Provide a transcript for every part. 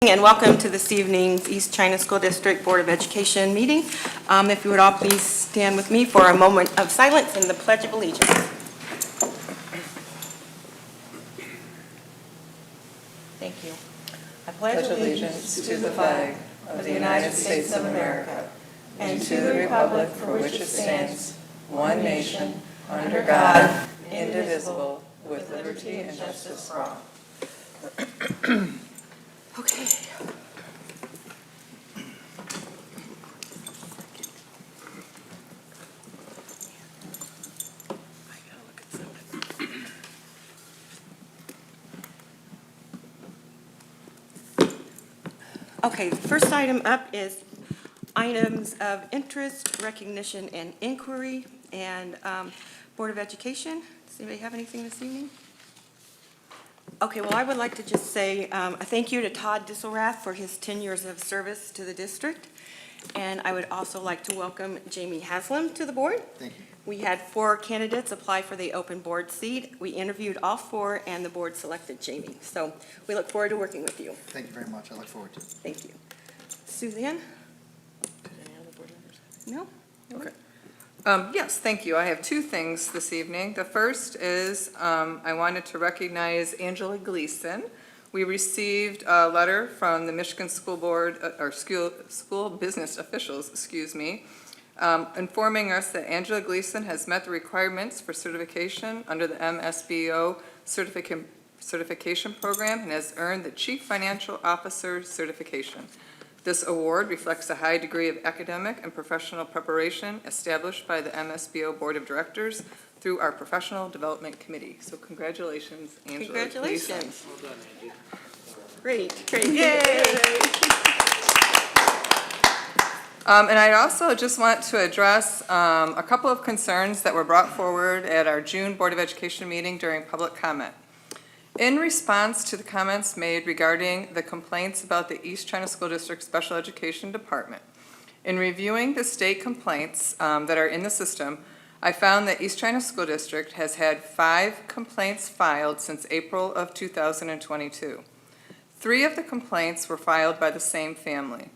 And welcome to this evening's East China School District Board of Education meeting. If you would all please stand with me for a moment of silence and the Pledge of Allegiance. Thank you. I pledge allegiance to the flag of the United States of America and to the republic for which it stands, one nation, under God, indivisible, with liberty and justice for all. Okay. Okay, the first item up is items of interest, recognition, and inquiry, and Board of Education. Does anybody have anything this evening? Okay, well, I would like to just say a thank you to Todd Disselrath for his 10 years of service to the district. And I would also like to welcome Jamie Haslam to the board. Thank you. We had 4 candidates apply for the open board seat. We interviewed all 4, and the board selected Jamie. So we look forward to working with you. Thank you very much. I look forward to it. Thank you. Suzanne? Any other board members? No? Okay. Yes, thank you. I have 2 things this evening. The first is I wanted to recognize Angela Gleason. We received a letter from the Michigan School Board, or school business officials, informing us that Angela Gleason has met the requirements for certification under the MSBO certification program and has earned the Chief Financial Officer certification. This award reflects a high degree of academic and professional preparation established by the MSBO Board of Directors through our Professional Development Committee. So congratulations, Angela. Congratulations. Well done, Angie. Great, great. Yay! And I also just want to address a couple of concerns that were brought forward at our June Board of Education meeting during public comment. In response to the comments made regarding the complaints about the East China School District Special Education Department, in reviewing the state complaints that are in the system, I found that East China School District has had 5 complaints filed since April of 2022. 3 of the complaints were filed by the same family.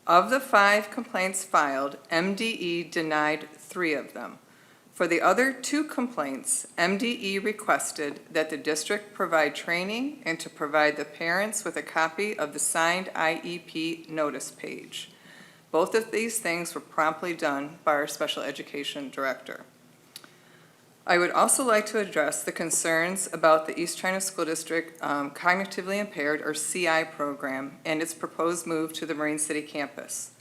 Of the 5 complaints filed, MDE denied 3 of them. For the other 2 complaints, MDE requested that the district provide training and to provide the parents with a copy of the signed IEP notice page. Both of these things were promptly done by our special education director. I would also like to address the concerns about the East China School District Cognitively Impaired, or CI program, and its proposed move to the Marine City campus.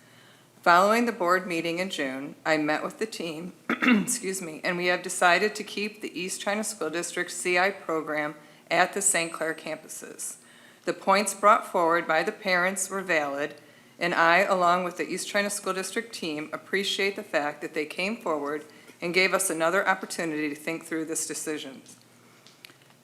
Following the board meeting in June, I met with the team, and we have decided to keep the East China School District CI program at the St. Clair campuses. The points brought forward by the parents were valid, and I, along with the East China School District team, appreciate the fact that they came forward and gave us another opportunity to think through this decision.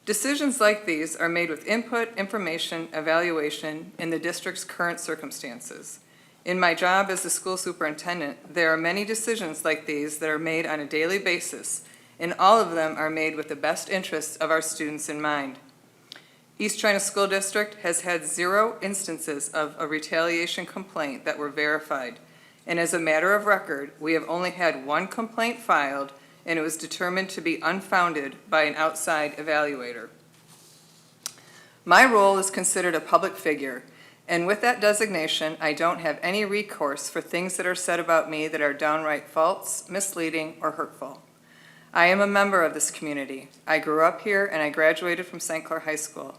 Decisions like these are made with input, information, evaluation in the district's current circumstances. In my job as the school superintendent, there are many decisions like these that are made on a daily basis, and all of them are made with the best interests of our students in mind. East China School District has had 0 instances of a retaliation complaint that were verified, and as a matter of record, we have only had 1 complaint filed, and it was determined to be unfounded by an outside evaluator. My role is considered a public figure, and with that designation, I don't have any recourse for things that are said about me that are downright false, misleading, or hurtful. I am a member of this community. I grew up here and I graduated from St. Clair High School.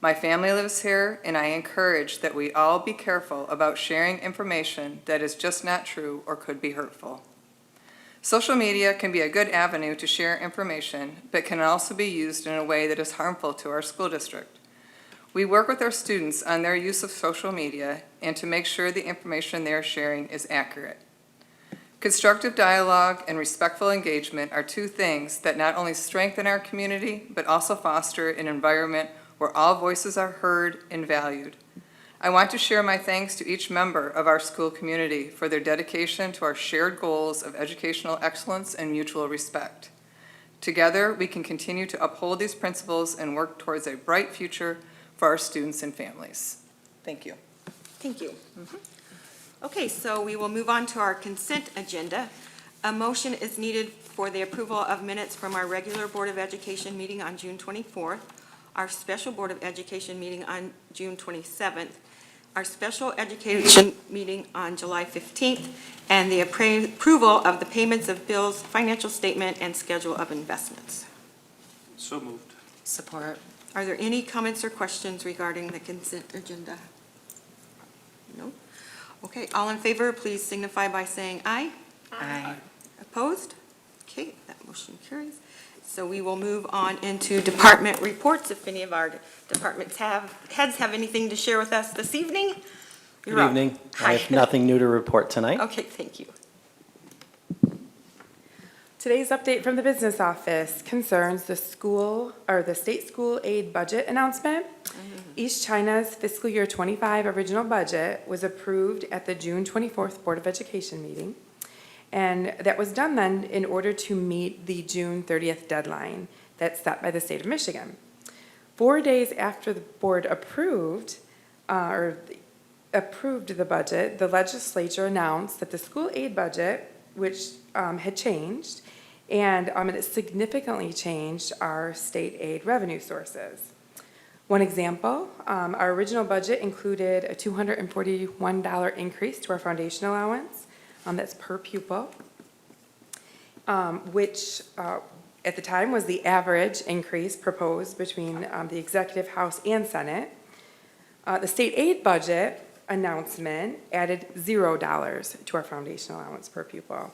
My family lives here, and I encourage that we all be careful about sharing information that is just not true or could be hurtful. Social media can be a good avenue to share information, but can also be used in a way that is harmful to our school district. We work with our students on their use of social media and to make sure the information they are sharing is accurate. Constructive dialogue and respectful engagement are 2 things that not only strengthen our community, but also foster an environment where all voices are heard and valued. I want to share my thanks to each member of our school community for their dedication to our shared goals of educational excellence and mutual respect. Together, we can continue to uphold these principles and work towards a bright future for our students and families. Thank you. Thank you. Okay, so we will move on to our consent agenda. A motion is needed for the approval of minutes from our regular Board of Education meeting on June 24th, our special Board of Education meeting on June 27th, our special education meeting on July 15th, and the approval of the payments of bills, financial statement, and schedule of investments. So moved. Support. Are there any comments or questions regarding the consent agenda? No? Okay, all in favor, please signify by saying aye. Aye. Opposed? Okay, that motion carries. So we will move on into department reports. If any of our departments heads have anything to share with us this evening? Good You're up. evening. Hi. I have nothing new to report tonight. Okay, thank you. Today's update from the business office concerns the state school aid budget announcement. East China's fiscal year 25 original budget was approved at the June 24th Board of Education meeting. And that was done then in order to meet the June 30th deadline that's set by the state of Michigan. 4 days after the board approved the budget, the legislature announced that the school aid budget, which had changed, and it significantly changed our state aid revenue sources. One example, our original budget included a $241 increase to our foundation allowance, that's per pupil, which at the time was the average increase proposed between the executive, House, and Senate. The state aid budget announcement added $0 to our foundation allowance per pupil.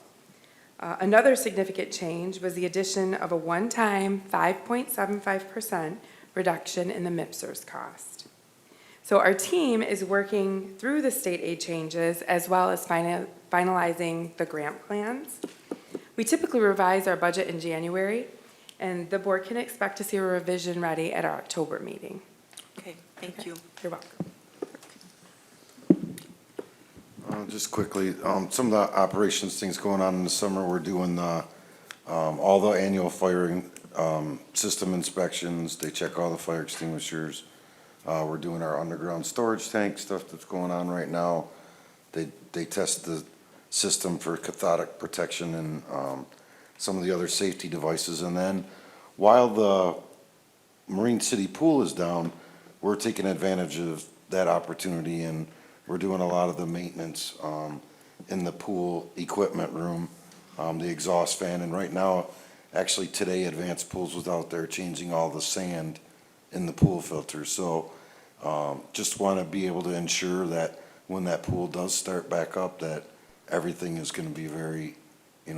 Another significant change was the addition of a one-time 5.75% reduction in the MIPSERS cost. So our team is working through the state aid changes as well as finalizing the grant plans. We typically revise our budget in January, and the board can expect to see a revision ready at our October meeting. Okay, thank you. You're welcome. Just quickly, some of the operations things going on in the summer, we're doing all the annual firing system inspections. They check all the fire extinguishers. We're doing our underground storage tank stuff that's going on right now. They test the system for cathodic protection and some of the other safety devices. And then while the Marine City Pool is down, we're taking advantage of that opportunity, and we're doing a lot of the maintenance in the pool equipment room, the exhaust fan. And right now, actually today, Advanced Pools was out there changing all the sand in the pool filter. So just want to be able to ensure that when that pool does start back up, that everything is going to be very, Ready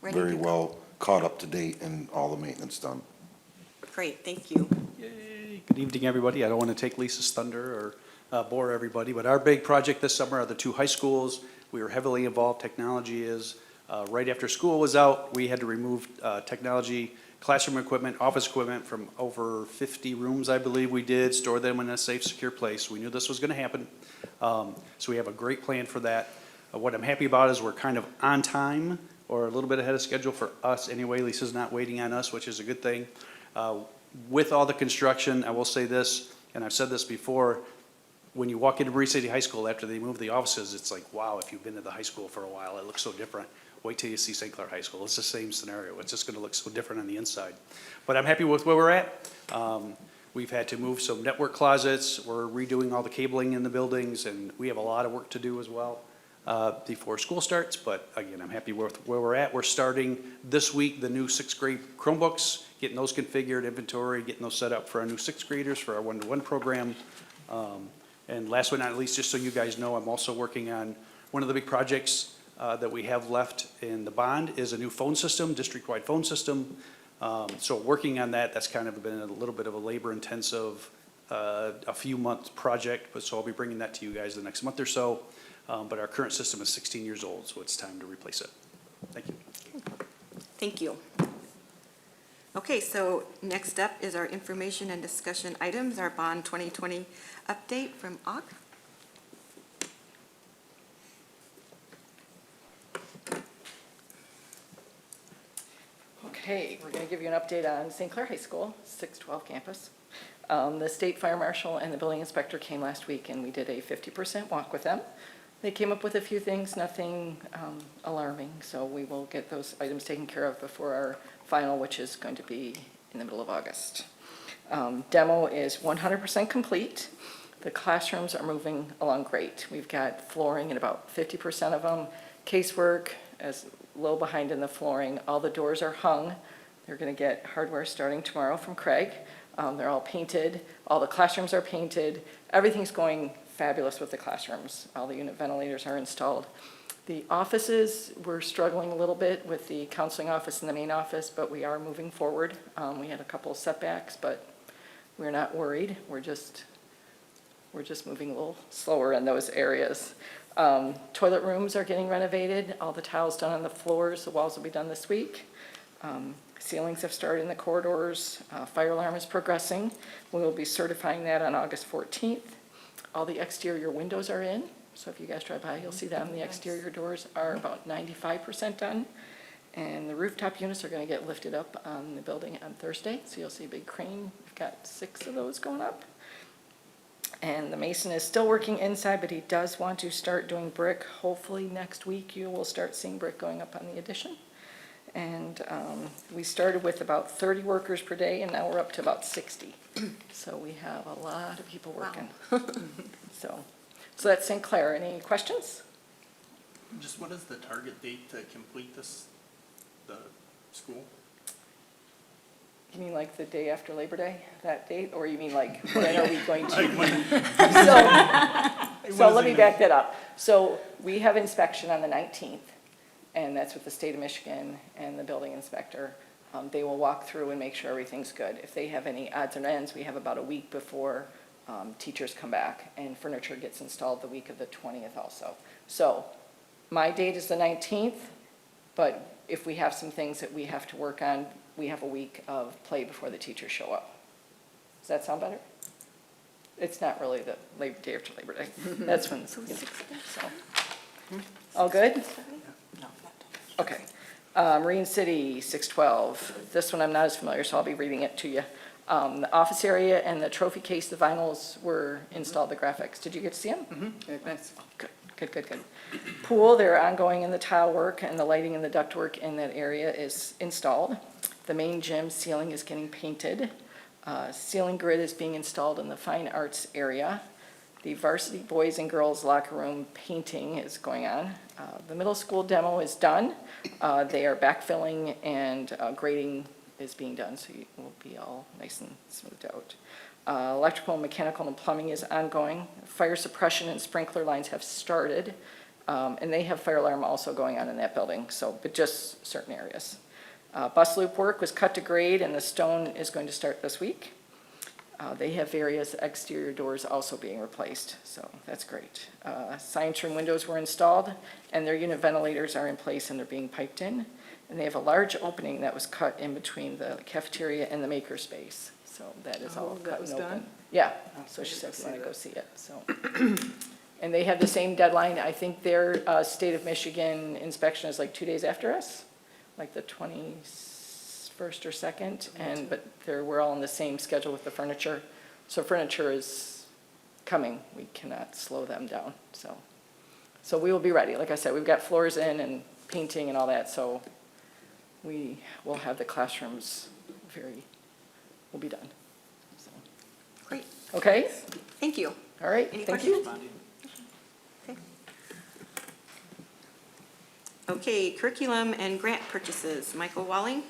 very to go. well caught up to date and all the maintenance done. Great, thank you. Yay. Good evening, everybody. I don't want to take Lisa's thunder or bore everybody, but our big project this summer are the two high schools. We were heavily involved, technology is. Right after school was out, we had to remove technology, classroom equipment, office equipment from over 50 rooms, I believe we did, store them in a safe, secure place. We knew this was going to happen. So we have a great plan for that. What I'm happy about is we're kind of on time or a little bit ahead of schedule for us anyway. Lisa's not waiting on us, which is a good thing. With all the construction, I will say this, and I've said this before, when you walk into Marine City High School after they move the offices, it's like, wow, if you've been to the high school for a while, it looks so different. Wait till you see St. Clair High School. It's the same scenario. It's just going to look so different on the inside. But I'm happy with where we're at. We've had to move some network closets. We're redoing all the cabling in the buildings, and we have a lot of work to do as well before school starts. But again, I'm happy with where we're at. We're starting this week the new sixth grade Chromebooks, getting those configured, inventory, getting those set up for our new sixth graders for our one-to-one program. And last but not least, just so you guys know, I'm also working on one of the big projects that we have left in the bond is a new phone system, district-wide phone system. So working on that, that's kind of been a little bit of a labor-intensive, a few month project, but so I'll be bringing that to you guys the next month or so. But our current system is 16 years old, so it's time to replace it. Thank you. Thank you. Okay, so next up is our information and discussion items, our bond 2020 update from Og. Okay, we're going to give you an update on St. Clair High School, 612 campus. The state fire marshal and the building inspector came last week, and we did a 50% walk with them. They came up with a few things, nothing alarming, so we will get those items taken care of before our final, which is going to be in the middle of August. Demo is 100% complete. The classrooms are moving along great. We've got flooring in about 50% of them. Casework is low behind in the flooring. All the doors are hung. They're going to get hardware starting tomorrow from Craig. They're all painted. All the classrooms are painted. Everything's going fabulous with the classrooms. All the unit ventilators are installed. The offices, we're struggling a little bit with the counseling office and the main office, but we are moving forward. We had a couple of setbacks, but we're not worried. We're just moving a little slower in those areas. Toilet rooms are getting renovated. All the tiles done on the floors. The walls will be done this week. Ceilings have started in the corridors. Fire alarm is progressing. We will be certifying that on August 14th. All the exterior windows are in. So if you guys drive by, you'll see them. The exterior doors are about 95% done. And the rooftop units are going to get lifted up on the building on Thursday. So you'll see a big crane. We've got 6 of those going up. And the mason is still working inside, but he does want to start doing brick. Hopefully next week you will start seeing brick going up on the addition. And we started with about 30 workers per day, and now we're up to about 60. So we have a lot of people working. So that's St. Clair. Any questions? Just what is the target date to complete the school? You mean like the day after Labor Day, that date? Or you mean like when are we going to? So let me back that up. So we have inspection on the 19th, and that's with the state of Michigan and the building inspector. They will walk through and make sure everything's good. If they have any odds and ends, we have about a week before teachers come back, and furniture gets installed the week of the 20th also. So my date is the 19th, but if we have some things that we have to work on, we have a week of play before the teachers show up. Does that sound better? It's not really the day after Labor Day. That's when, so. All good? Okay. Marine City, 612. This one I'm not as familiar, so I'll be reading it to you. The office area and the trophy case, the vinyls were installed, the graphics. Did you get to see them? Mm-hmm. Nice. Good. Pool, they're ongoing in the tile work, and the lighting and the duct work in that area is installed. The main gym ceiling is getting painted. Ceiling grid is being installed in the fine arts area. The varsity boys and girls locker room painting is going on. The middle school demo is done. They are backfilling, and grading is being done, so it will be all nice and smoothed out. Electrical, mechanical, and plumbing is ongoing. Fire suppression and sprinkler lines have started, and they have fire alarm also going on in that building, but just certain areas. Bus loop work was cut to grade, and the stone is going to start this week. They have various exterior doors also being replaced, so that's great. Science room windows were installed, and their unit ventilators are in place, and they're being piped in. And they have a large opening that was cut in between the cafeteria and the maker space. So that is all cut and open. Yeah, so she said we want to go see it, so. And they have the same deadline. I think their state of Michigan inspection is like 2 days after us, like the 21st or 2nd. But we're all on the same schedule with the furniture. So furniture is coming. We cannot slow them down. So we will be ready. Like I said, we've got floors in and painting and all that. So we will have the classrooms will be done. So. Great, Okay? thank you. All right, Any thank you. questions? Okay, curriculum and grant purchases. Michael Walling?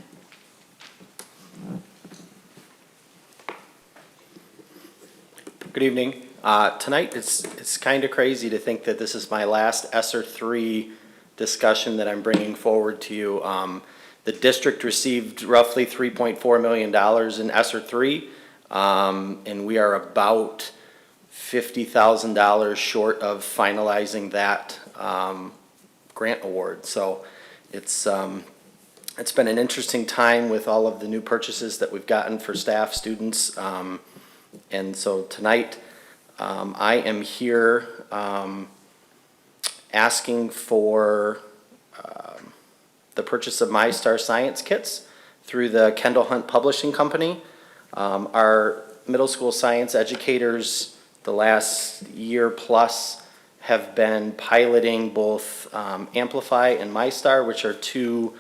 Good evening. Tonight, it's kind of crazy to think that this is my last ESSER 3 discussion that I'm bringing forward to you. The district received roughly $3.4 million in ESSER 3, and we are about $50,000 short of finalizing that grant award. So it's been an interesting time with all of the new purchases that we've gotten for staff, students, and so tonight I am here asking for the purchase of My Star Science kits through the Kendall Hunt Publishing Company. Our middle school science educators the last year plus have been piloting both Amplify and MyStar, which are two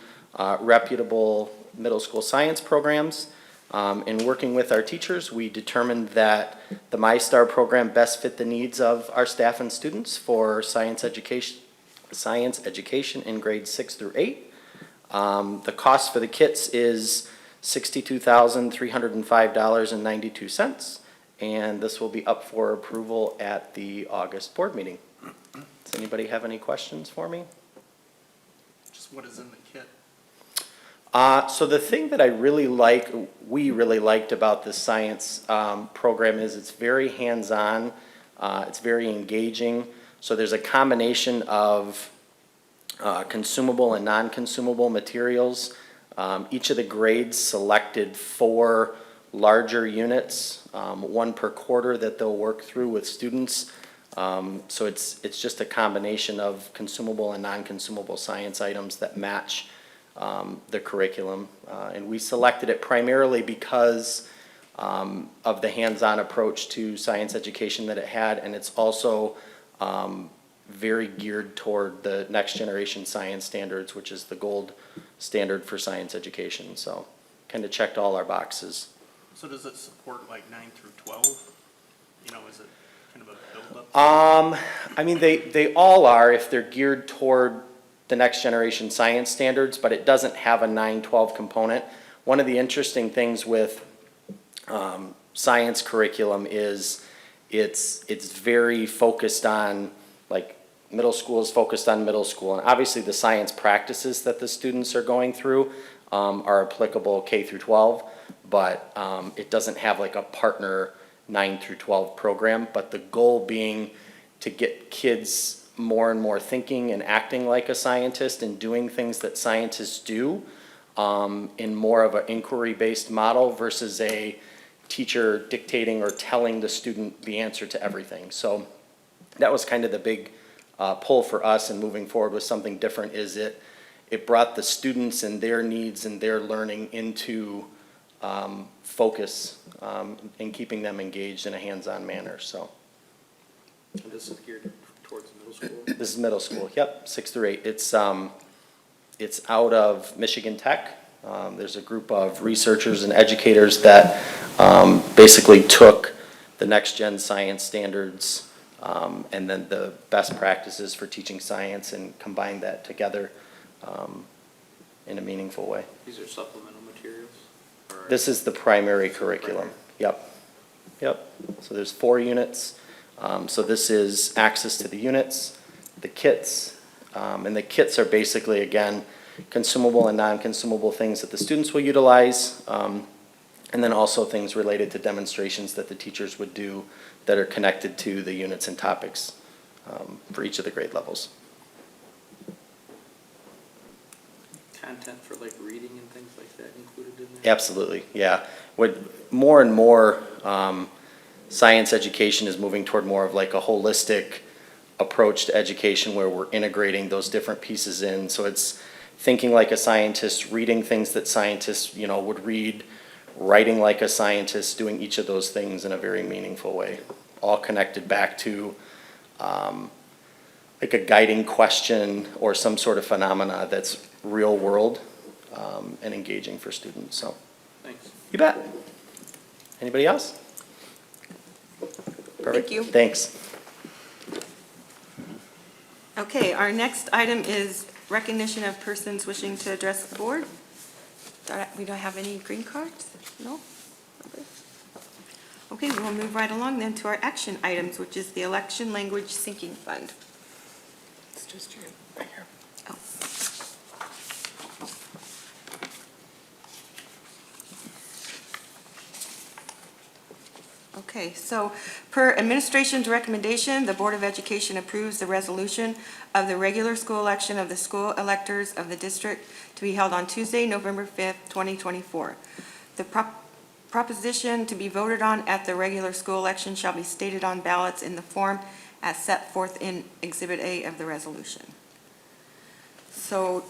reputable middle school science programs. In working with our teachers, we determined that the MyStar program best fit the needs of our staff and students for science education in grades 6 through 8. The cost for the kits is $62,305.92, and this will be up for approval at the August board meeting. Does anybody have any questions for me? Just what is in the kit? So the thing that we really liked about this science program is it's very hands-on, it's very engaging. So there's a combination of consumable and non-consumable materials. Each of the grades selected 4 larger units, 1 per quarter that they'll work through with students. So it's just a combination of consumable and non-consumable science items that match the curriculum. And we selected it primarily because of the hands-on approach to science education that it had, and it's also very geared toward the next generation science standards, which is the gold standard for science education. So kind of checked all our boxes. So does it support like 9 through 12? You know, is it kind of a build-up? I mean, they all are if they're geared toward the next generation science standards, but it doesn't have a 9-12 component. One of the interesting things with science curriculum is it's very focused on, like, middle school is focused on middle school, and obviously the science practices that the students are going through are applicable K through 12, but it doesn't have like a partner 9 through 12 program, but the goal being to get kids more and more thinking and acting like a scientist and doing things that scientists do in more of an inquiry-based model versus a teacher dictating or telling the student the answer to everything. So that was kind of the big pull for us in moving forward with something different, is it brought the students and their needs and their learning into focus and keeping them engaged in a hands-on manner. So And this is geared towards middle school? this is middle school, yep, 6 through 8. It's out of Michigan Tech. There's a group of researchers and educators that basically took the next gen science standards and then the best practices for teaching science and combined that together in a meaningful way. These are supplemental materials? Or- This is the primary curriculum. Yep. So there's 4 units. So this is access to the units, the kits, and the kits are basically, again, consumable and non-consumable things that the students will utilize, and then also things related to demonstrations that the teachers would do that are connected to the units and topics for each of the grade levels. Content for like reading and things like that included in there? Absolutely, yeah. What more and more science education is moving toward more of like a holistic approach to education where we're integrating those different pieces in. So it's thinking like a scientist, reading things that scientists, would read, writing like a scientist, doing each of those things in a very meaningful way. All connected back to like a guiding question or some sort of phenomena that's real world and engaging for students. So, Thanks. you bet. Anybody else? Perfect. Thank you. Thanks. Okay, our next item is recognition of persons wishing to address the board. We don't have any green cards? No? Okay, we'll move right along then to our action items, which is the election language sinking fund. It's just you, right here. Oh. Okay, so per administration's recommendation, the Board of Education approves the resolution of the regular school election of the school electors of the district to be held on Tuesday, November 5th, 2024. The proposition to be voted on at the regular school election shall be stated on ballots in the form as set forth in Exhibit A of the resolution. So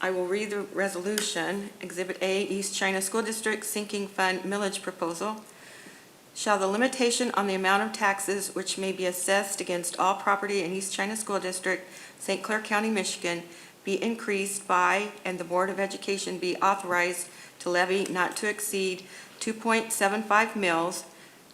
I will read the resolution. Exhibit A, East China School District Sinking Fund Millage Proposal. Shall the limitation on the amount of taxes which may be assessed against all property in East China School District, St. Clair County, Michigan, be increased by, and the Board of Education be authorized to levy not to exceed 2.75 mils,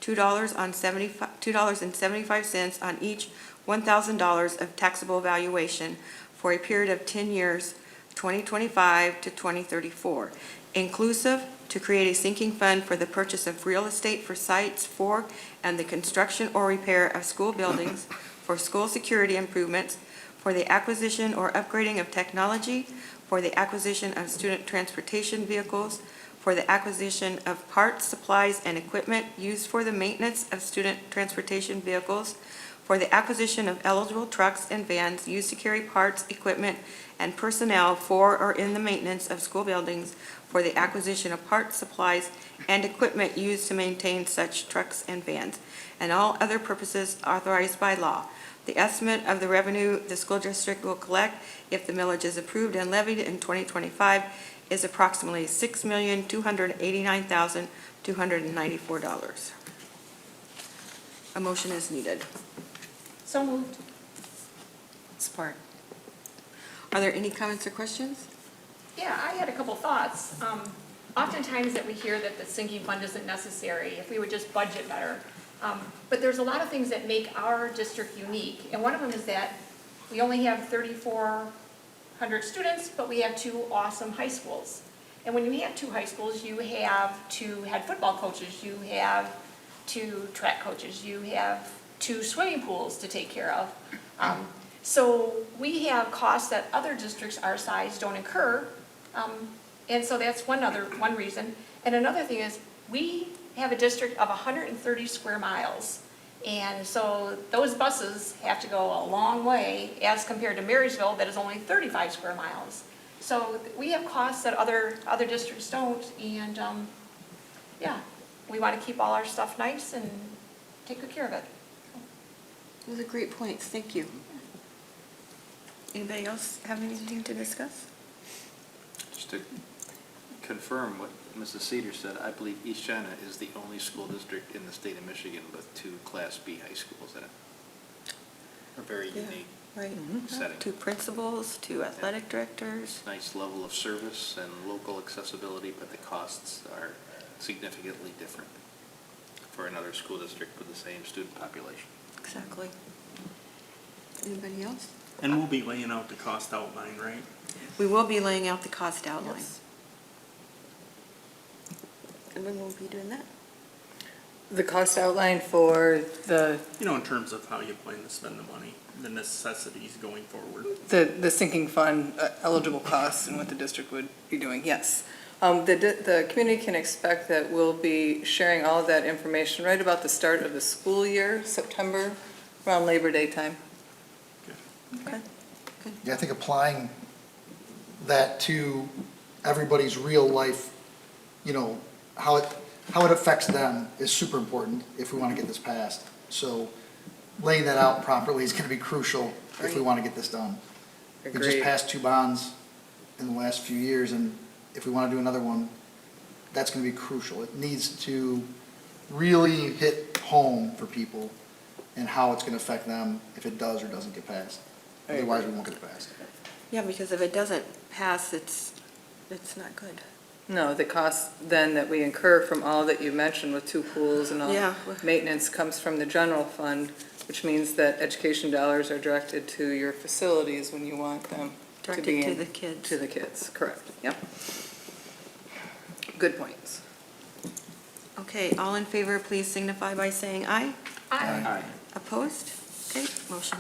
$2.75 on each $1,000 of taxable valuation for a period of 10 years, 2025 to 2034, inclusive, to create a sinking fund for the purchase of real estate for sites for and the construction or repair of school buildings, for school security improvements, for the acquisition or upgrading of technology, for the acquisition of student transportation vehicles, for the acquisition of parts, supplies, and equipment used for the maintenance of student transportation vehicles, for the acquisition of eligible trucks and vans used to carry parts, equipment, and personnel for or in the maintenance of school buildings, for the acquisition of parts, supplies, and equipment used to maintain such trucks and vans, and all other purposes authorized by law. The estimate of the revenue the school district will collect if the millage is approved and levied in 2025 is approximately $6,289,294. A motion is needed. So moved. Support. Are there any comments or questions? Yeah, I had a couple thoughts. Oftentimes that we hear that the sinking fund isn't necessary if we would just budget better. But there's a lot of things that make our district unique, and one of them is that we only have 3,400 students, but we have 2 awesome high schools. And when you have 2 high schools, you have 2 head football coaches, you have 2 track coaches, you have 2 swimming pools to take care of. So we have costs that other districts our size don't incur, and so that's one reason. And another thing is, we have a district of 130 square miles, and so those buses have to go a long way as compared to Marysville that is only 35 square miles. So we have costs that other districts don't, and yeah, we want to keep all our stuff nice and take good care of it. Those are great points, thank you. Anybody else have anything to discuss? Just to confirm what Mrs. Cedar said, I believe East China is the only school district in the state of Michigan with 2 Class B high schools in it. A very Yeah. unique, Right. setting. 2 principals, 2 athletic directors. nice level of service and local accessibility, but the costs are significantly different for another school district with the same student population. Exactly. Anybody else? And we'll be laying out the cost outline, right? We will be laying out the cost outline. Yes. And when will we be doing that? The cost outline for the You know, in terms of how you plan to spend the money, the necessities going forward. The sinking fund eligible costs and what the district would be doing, yes. The community can expect that we'll be sharing all of that information right about the start of the school year, September, around Labor Day time. Okay. Yeah, I think applying that to everybody's real life, you know, how it affects them is super important if we want to get this passed. So laying that out properly is going to be crucial if we want to get this done. We just Agreed. passed 2 bonds in the last few years, and if we want to do another one, that's going to be crucial. It needs to really hit home for people and how it's going to affect them if it does or doesn't get passed. I Otherwise, agree. we won't get it passed. Yeah, because if it doesn't pass, it's not good. No, the cost then that we incur from all that you mentioned with 2 pools and all Yeah. maintenance comes from the general fund, which means that education dollars are directed to your facilities when you want them to Directed be to in- the kids. To the kids, correct, yep. Good points. Okay, all in favor, please signify by saying aye. Aye. Aye. Opposed? Okay, motion